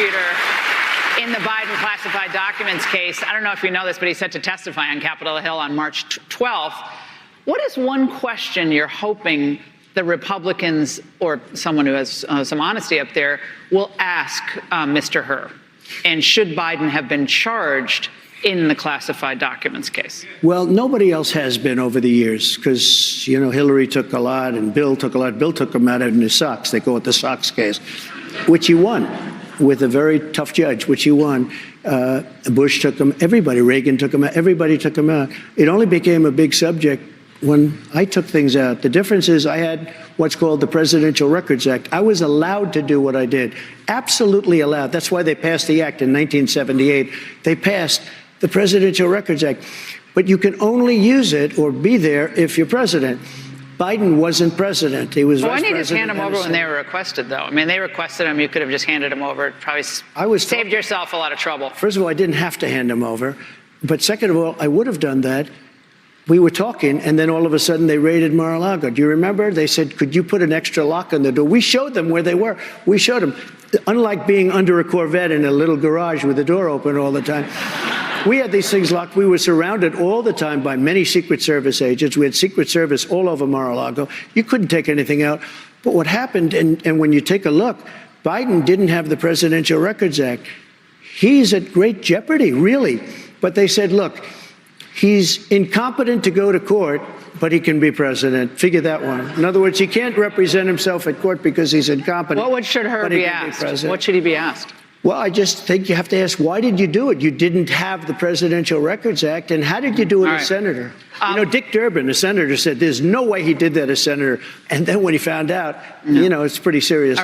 prosecutor in the Biden classified documents case. I don't know if you know this, but he's set to testify on Capitol Hill on March 12th. What is one question you're hoping the Republicans or someone who has some honesty up there will ask Mr. Hur? And should Biden have been charged in the classified documents case? Well, nobody else has been over the years because, you know, Hillary took a lot and Bill took a lot. Bill took him out in his socks. They call it the socks case, which he won with a very tough judge, which he won. Bush took him. Everybody, Reagan took him out. Everybody took him out. It only became a big subject when I took things out. The difference is I had what's called the Presidential Records Act. I was allowed to do what I did. Absolutely allowed. That's why they passed the act in 1978. They passed the Presidential Records Act. But you can only use it or be there if you're president. Biden wasn't president. He was vice president. Why didn't you just hand him over when they were requested, though? I mean, they requested him. You could have just handed him over. It probably saved yourself a lot of trouble. First of all, I didn't have to hand him over. But second of all, I would have done that. We were talking, and then all of a sudden they raided Mar-a-Lago. Do you remember? They said, could you put an extra lock on the door? We showed them where they were. We showed them. Unlike being under a Corvette in a little garage with the door open all the time, we had these things locked. We were surrounded all the time by many Secret Service agents. We had Secret Service all over Mar-a-Lago. You couldn't take anything out. But what happened, and when you take a look, Biden didn't have the Presidential Records Act. He's at great jeopardy, really. But they said, look, he's incompetent to go to court, but he can be president. Figure that one. In other words, he can't represent himself at court because he's incompetent. What should Hur be asked? What should he be asked? Well, I just think you have to ask, why did you do it? You didn't have the Presidential Records Act, and how did you do it as senator? You know, Dick Durbin, the senator, said there's no way he did that as senator. And then when he found out, you know, it's pretty serious.